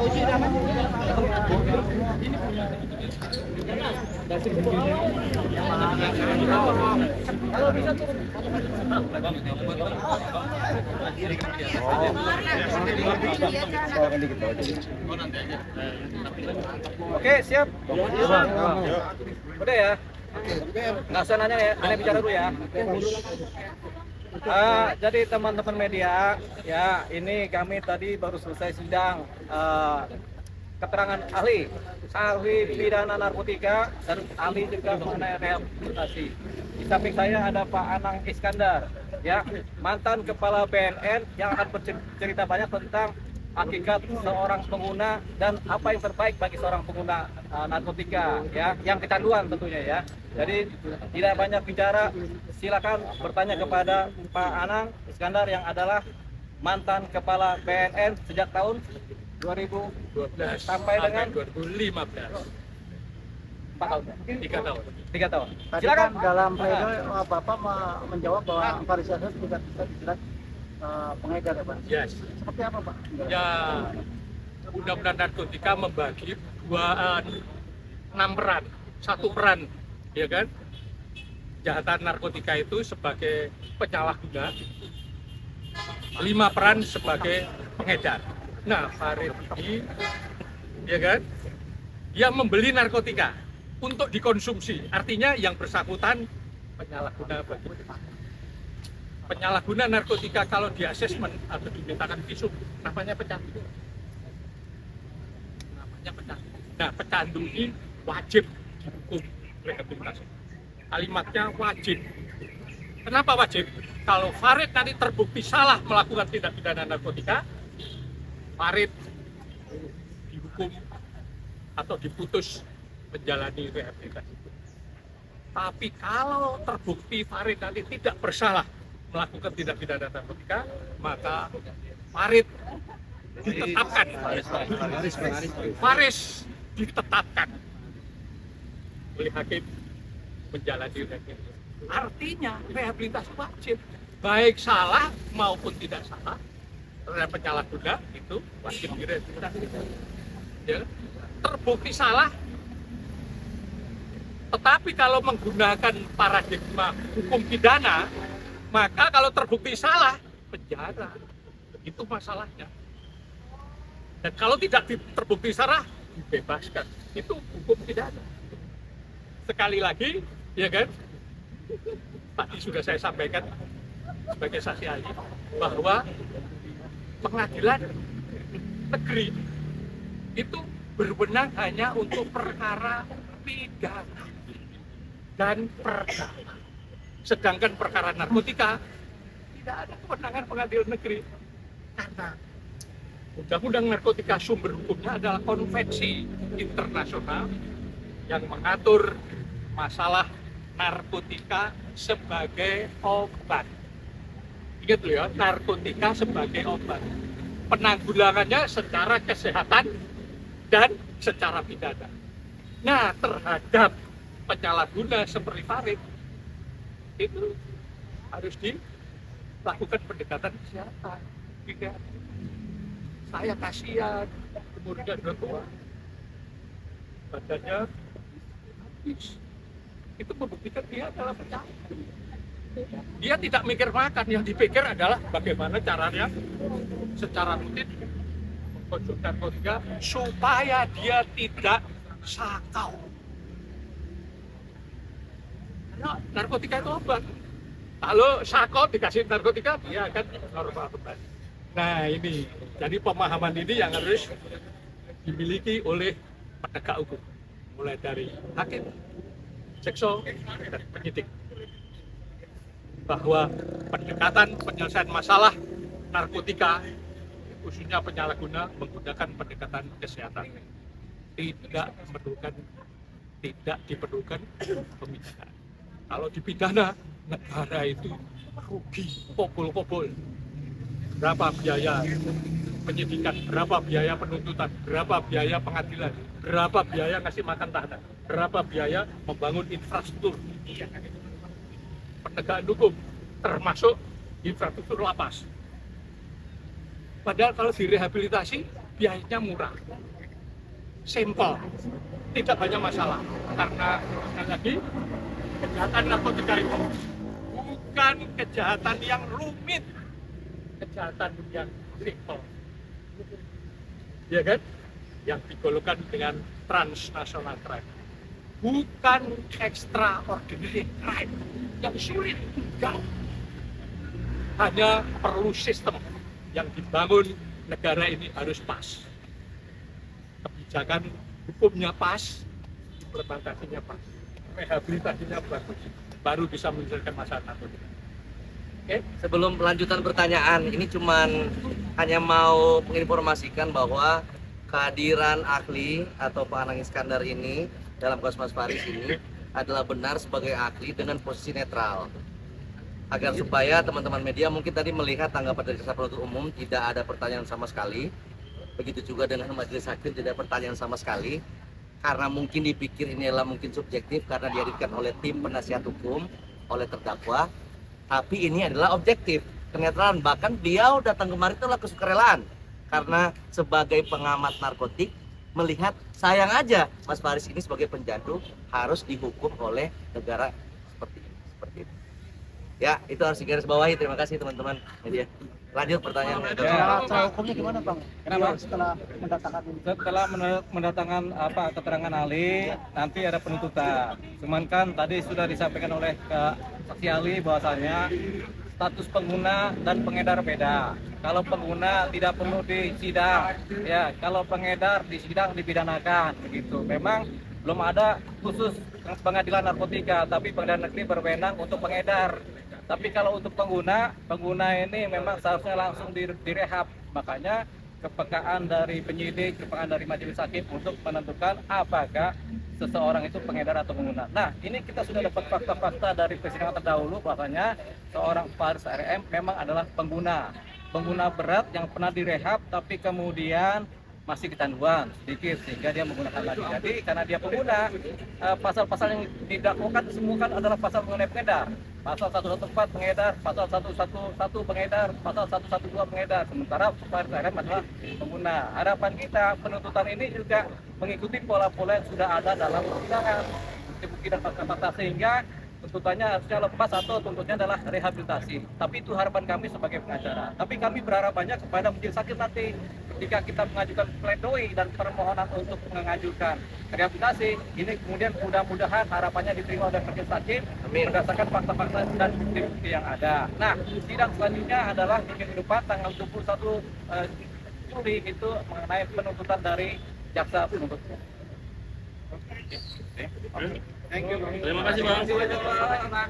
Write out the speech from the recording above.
Oke, siap. Udah ya. Nggak usah nanya ya, aneh bicara dulu ya. Jadi teman-teman media, ya ini kami tadi baru selesai sidang keterangan ahli pidana narkotika dan ahli juga mengenai rehabilitasi. Di samping saya ada Pak Anang Iskandar, ya mantan kepala BNN yang akan bercerita banyak tentang hakikat seorang pengguna dan apa yang terbaik bagi seorang pengguna narkotika, ya yang kecanduan tentunya ya. Jadi tidak banyak bicara, silakan bertanya kepada Pak Anang Iskandar yang adalah mantan kepala BNN sejak tahun 2012 sampai dengan 2015. 4 tahun. 3 tahun. 3 tahun. Tadi Silakan. kan dalam pledoi Bapak menjawab bahwa Faris Yasir tidak bisa dijerat pengedar ya Pak? Yes. Seperti apa Pak? Ya, undang-undang narkotika membagi 6 peran. 1 peran, ya kan? Kejahatan narkotika itu sebagai penyalahguna, 5 peran sebagai pengedar. Nah, Farid ini, ya kan, dia membeli narkotika untuk dikonsumsi. Artinya yang bersangkutan penyalahguna narkotika kalau di asesmen atau dimintakan visum namanya pecandu. Nah, pecandu ini wajib dihukum rehabilitasi. Kalimatnya wajib. Kenapa wajib? Kalau Farid tadi terbukti salah melakukan tindak pidana narkotika, Farid dihukum atau diputus menjalani rehabilitasi. Tapi kalau terbukti Farid nanti tidak bersalah melakukan tindak pidana narkotika, maka Farid ditetapkan. Faris ditetapkan oleh hakim menjalani rehabilitasi. Artinya rehabilitasi wajib, baik salah maupun tidak salah. Terhadap penyalahguna itu wajib direhabilitasi. Ya, terbukti salah, tetapi kalau menggunakan paradigma hukum pidana, maka kalau terbukti salah, penjara. Begitu masalahnya. Dan kalau tidak terbukti salah, dibebaskan. Itu hukum pidana. Sekali lagi, ya kan? Tadi sudah saya sampaikan sebagai saksi ahli bahwa pengadilan negeri itu berwenang hanya untuk perkara pidana dan perdata. Sedangkan perkara narkotika tidak ada kewenangan pengadilan negeri karena Undang-Undang Narkotika sumber hukumnya adalah konvensi internasional yang mengatur masalah narkotika sebagai obat. Ingat loh ya, narkotika sebagai obat. Penanggulangannya secara kesehatan dan secara pidana. Nah, terhadap penyalahguna seperti Farid, itu harus dilakukan pendekatan kesehatan. Tidak. Saya kasihan, umurnya udah tua, badannya habis. Itu membuktikan dia adalah pecandu. Dia tidak mikir makan, yang dipikir adalah bagaimana caranya secara rutin mengkonsumsi narkotika supaya dia tidak sakau. Karena narkotika itu obat. Kalau sakau dikasih narkotika, dia akan normal kembali. Nah ini, jadi pemahaman ini yang harus dimiliki oleh penegak hukum, mulai dari hakim, jaksa, dan penyidik. Bahwa pendekatan penyelesaian masalah narkotika, khususnya penyalahguna, menggunakan pendekatan kesehatan, tidak diperlukan pembicaraan. Kalau dipidana, negara itu rugi, kobol-kobol. Berapa biaya penyidikan, berapa biaya penuntutan, berapa biaya pengadilan, berapa biaya ngasih makan tahanan, berapa biaya membangun infrastruktur penegakan hukum, termasuk infrastruktur lapas. Padahal kalau direhabilitasi biayanya murah, simple, tidak banyak masalah. Karena sekali lagi kejahatan narkotika itu bukan kejahatan yang rumit, kejahatan yang simple, ya kan? Yang digolongkan dengan transnational crime, bukan extraordinary crime yang sulit, enggak. Hanya perlu sistem yang dibangun negara ini harus pas, kebijakan hukumnya pas, implementasinya pas, rehabilitasinya bagus, baru bisa menyelesaikan masalah narkotika. Oke? Sebelum pelanjutan pertanyaan, ini cuman hanya mau menginformasikan bahwa kehadiran ahli atau Pak Anang Iskandar ini dalam kasus Mas Faris ini adalah benar sebagai ahli dengan posisi netral. Agar supaya teman-teman media mungkin tadi melihat tanggapan dari jaksa penuntut umum tidak ada pertanyaan sama sekali. Begitu juga dengan majelis hakim tidak ada pertanyaan sama sekali. Karena mungkin dipikir ini adalah mungkin subjektif karena dihadirkan oleh tim penasihat hukum, oleh terdakwa. Tapi ini adalah objektif, kenetralan. Bahkan beliau datang kemarin itu adalah kesukarelaan. Karena sebagai pengamat narkotik melihat sayang aja Mas Faris ini sebagai penjadu harus dihukum oleh negara seperti ini. Ya, itu harus digarisbawahi. Terima kasih teman-teman media. Lanjut pertanyaannya. Cara hukumnya gimana Bang? Kenapa? Setelah mendatangkan ini. Setelah mendatangkan keterangan ahli, nanti ada penuntutan. Cuman kan tadi sudah disampaikan oleh saksi ahli bahwasanya status pengguna dan pengedar beda. Kalau pengguna tidak perlu disidang, ya. Kalau pengedar disidang dipidanakan, begitu. Memang belum ada khusus pengadilan narkotika, tapi pengadilan negeri berwenang untuk pengedar. Tapi kalau untuk pengguna ini memang seharusnya langsung direhab. Makanya kepekaan dari penyidik, kepekaan dari majelis hakim untuk menentukan apakah seseorang itu pengedar atau pengguna. Nah, ini kita sudah dapat fakta-fakta dari persidangan terdahulu bahwasanya seorang Faris RM memang adalah pengguna berat yang pernah direhab tapi kemudian masih kecanduan sedikit sehingga dia menggunakan lagi. Jadi karena dia pengguna, pasal-pasal yang didakwakan semua kan adalah pasal mengenai pengedar. Pasal 114 pengedar, pasal 111 pengedar, pasal 112 pengedar. Sementara Faris RM adalah pengguna. Harapan kita penuntutan ini juga mengikuti pola-pola yang sudah ada dalam persidangan, bukti-bukti dan fakta-fakta sehingga tuntutannya harusnya lepas atau tuntutnya adalah rehabilitasi. Tapi itu harapan kami sebagai pengacara. Tapi kami berharap banyak kepada majelis hakim nanti ketika kita mengajukan pledoi dan permohonan untuk mengajukan rehabilitasi, ini kemudian mudah-mudahan harapannya diterima oleh majelis hakim berdasarkan fakta-fakta dan bukti-bukti yang ada. Nah, sidang selanjutnya adalah minggu depan tanggal 21 Juli itu mengenai penuntutan dari jaksa penuntut umum. Thank you. Terima kasih Bang. Bang.